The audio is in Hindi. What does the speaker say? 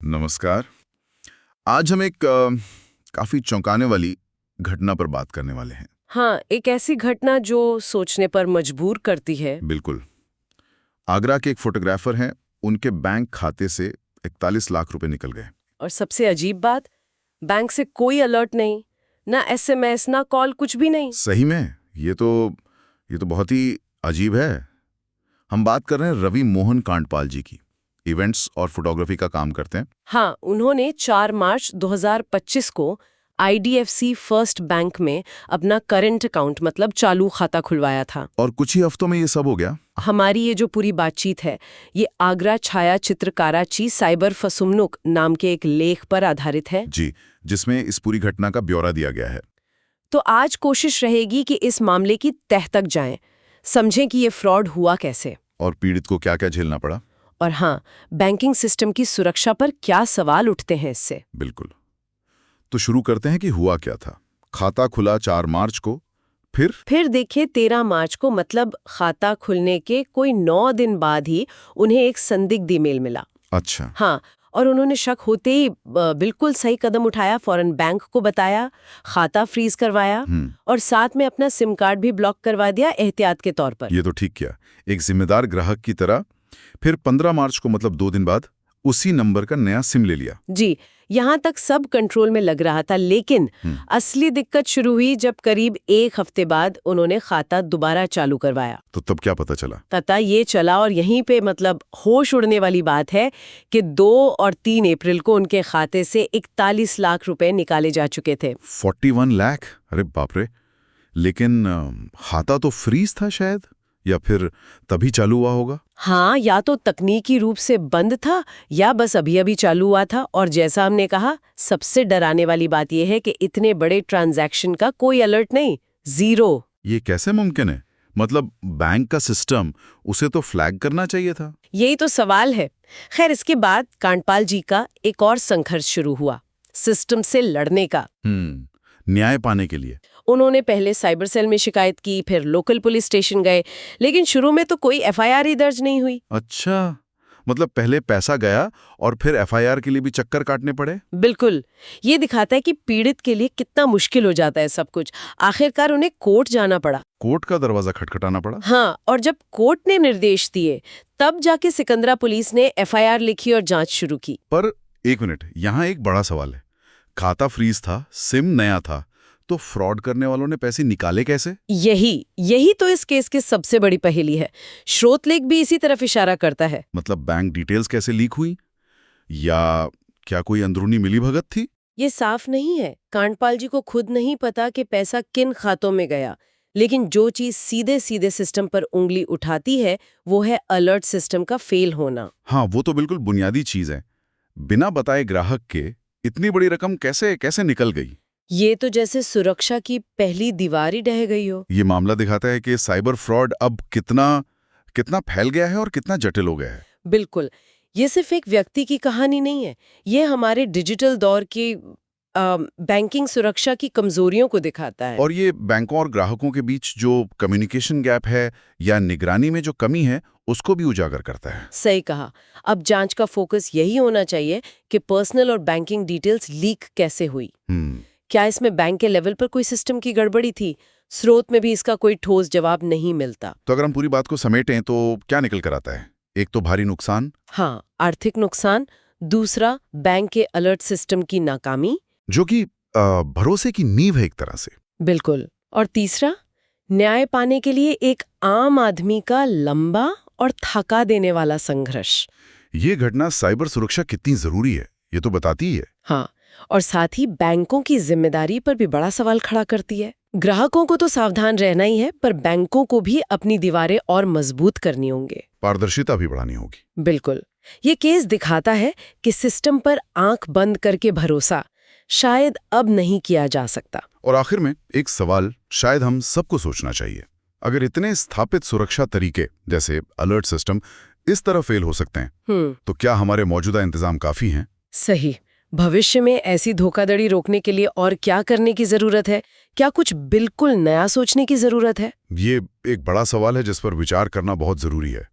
नमस्कार। आज हम एक काफी चौंकाने वाली घटना पर बात करने वाले हैं। हाँ, एक ऐसी घटना जो सोचने पर मजबूर करती है। बिल्कुल। आगरा के एक फोटोग्राफर हैं, उनके बैंक खाते से 41 लाख रुपए निकल गए। और सबसे अजीब बात, बैंक से कोई अलर्ट नहीं, ना एसएमएस, ना कॉल, कुछ भी नहीं। सही में ये तो बहुत ही अजीब है। हम बात कर रहे हैं रवि मोहन कांडपाल जी की। इवेंट्स और फोटोग्राफी का काम करते हैं। हाँ, उन्होंने 4 मार्च 2025 को आईडीएफसी फर्स्ट बैंक में अपना करंट अकाउंट मतलब चालू खाता खुलवाया था। और कुछ ही हफ्तों में ये सब हो गया। हमारी ये जो पूरी बातचीत है, ये आगरा छाया चित्रकाराची साइबर फसुमनुक नाम के एक लेख पर आधारित है जी, जिसमें इस पूरी घटना का ब्यौरा दिया गया है। तो आज कोशिश रहेगी कि इस मामले की तह तक जाएं, समझें कि ये फ्रॉड हुआ कैसे। और पीड़ित को क्या क्या झेलना पड़ा। और हाँ, बैंकिंग सिस्टम की सुरक्षा पर क्या सवाल उठते हैं इससे। बिल्कुल। तो शुरू करते हैं कि हुआ क्या था। खाता खुला 4 मार्च को, फिर देखिए 13 मार्च को, मतलब खाता खुलने के कोई 9 दिन बाद ही उन्हें एक संदिग्ध ईमेल मिला। अच्छा। हाँ, और उन्होंने शक होते ही बिल्कुल सही कदम उठाया, फौरन बैंक को बताया, खाता फ्रीज करवाया और साथ में अपना सिम कार्ड भी ब्लॉक करवा दिया एहतियात के तौर पर। ये तो ठीक किया, एक जिम्मेदार ग्राहक की तरह। फिर 15 मार्च को, मतलब 2 दिन बाद, उसी नंबर का नया सिम ले लिया। जी, यहाँ तक सब कंट्रोल में लग रहा था, लेकिन असली दिक्कत शुरू हुई जब करीब 1 हफ्ते बाद उन्होंने खाता दोबारा चालू करवाया। तो तब क्या पता चला? पता ये चला, और यहीं पे मतलब होश उड़ने वाली बात है कि 2 और 3 अप्रैल को उनके खाते से 41 लाख रुपए निकाले जा चुके थे। 41 लाख? अरे बाप रे। लेकिन खाता तो फ्रीज था शायद, या फिर तभी चालू हुआ होगा। हाँ, या तो तकनीकी रूप से बंद था या बस अभी अभी चालू हुआ था। और जैसा हमने कहा, सबसे डराने वाली बात यह है कि इतने बड़े ट्रांजैक्शन का कोई अलर्ट नहीं, जीरो। ये कैसे मुमकिन है? मतलब बैंक का सिस्टम उसे तो फ्लैग करना चाहिए था। यही तो सवाल है। खैर, इसके बाद कांडपाल जी का एक और संघर्ष शुरू हुआ, सिस्टम से लड़ने का। न्याय पाने के लिए उन्होंने पहले साइबर सेल में शिकायत की, फिर लोकल पुलिस स्टेशन गए, लेकिन शुरू में तो कोई एफआईआर ही दर्ज नहीं हुई। अच्छा, मतलब पहले पैसा गया और फिर एफआईआर के लिए भी चक्कर काटने पड़े। बिल्कुल। ये दिखाता है कि पीड़ित के लिए कितना मुश्किल हो जाता है सब कुछ। आखिरकार उन्हें कोर्ट जाना पड़ा। कोर्ट का दरवाजा खटखटाना पड़ा। हाँ, और जब कोर्ट ने निर्देश दिए, तब जाके सिकंदरा पुलिस ने एफआईआर लिखी और जांच शुरू की। पर एक मिनट, यहाँ एक बड़ा सवाल है। खाता फ्रीज था, सिम नया था, तो फ्रॉड करने वालों ने पैसे निकाले कैसे? यही तो इस केस की सबसे बड़ी पहेली है। स्रोतलेख भी इसी तरफ इशारा करता है। मतलब बैंक डिटेल्स कैसे लीक हुई, या क्या कोई अंदरूनी मिलीभगत थी? ये साफ नहीं है। कांडपाल जी को खुद नहीं पता कि पैसा किन खातों में गया, लेकिन जो चीज सीधे सीधे सिस्टम पर उंगली उठाती है, वो है अलर्ट सिस्टम का फेल होना। हाँ, वो तो बिल्कुल बुनियादी चीज है। बिना बताए ग्राहक के इतनी बड़ी रकम कैसे निकल गई? ये तो जैसे सुरक्षा की पहली दीवार ही ढह गई हो। ये मामला दिखाता है कि साइबर फ्रॉड अब कितना फैल गया है और कितना जटिल हो गया है। बिल्कुल। ये सिर्फ एक व्यक्ति की कहानी नहीं है, ये हमारे डिजिटल दौर की बैंकिंग सुरक्षा की कमजोरियों को दिखाता है। और ये बैंकों और ग्राहकों के बीच जो कम्युनिकेशन गैप है या निगरानी में जो कमी है, उसको भी उजागर करता है। सही कहा। अब जांच का फोकस यही होना चाहिए कि पर्सनल और बैंकिंग डिटेल्स लीक कैसे हुई। क्या इसमें बैंक के लेवल पर कोई सिस्टम की गड़बड़ी थी? स्रोत में भी इसका कोई ठोस जवाब नहीं मिलता। तो अगर हम पूरी बात को समेटें तो क्या निकल कर आता है? एक तो भारी नुकसान। हाँ, आर्थिक नुकसान। दूसरा, बैंक के अलर्ट सिस्टम की नाकामी, जो कि भरोसे की नींव है एक तरह से। बिल्कुल। और तीसरा, न्याय पाने के लिए एक आम आदमी का लंबा और थका देने वाला संघर्ष। ये घटना साइबर सुरक्षा कितनी जरूरी है, ये तो बताती है। हाँ, और साथ ही बैंकों की जिम्मेदारी पर भी बड़ा सवाल खड़ा करती है। ग्राहकों को तो सावधान रहना ही है, पर बैंकों को भी अपनी दीवारें और मजबूत करनी होंगे। पारदर्शिता भी बढ़ानी होगी। बिल्कुल। ये केस दिखाता है कि सिस्टम पर आंख बंद करके भरोसा शायद अब नहीं किया जा सकता। और आखिर में एक सवाल शायद हम सबको सोचना चाहिए। अगर इतने स्थापित सुरक्षा तरीके जैसे अलर्ट सिस्टम इस तरह फेल हो सकते हैं, तो क्या हमारे मौजूदा इंतजाम काफी हैं? सही। भविष्य में ऐसी धोखाधड़ी रोकने के लिए और क्या करने की जरूरत है? क्या कुछ बिल्कुल नया सोचने की जरूरत है? ये एक बड़ा सवाल है जिस पर विचार करना बहुत जरूरी है।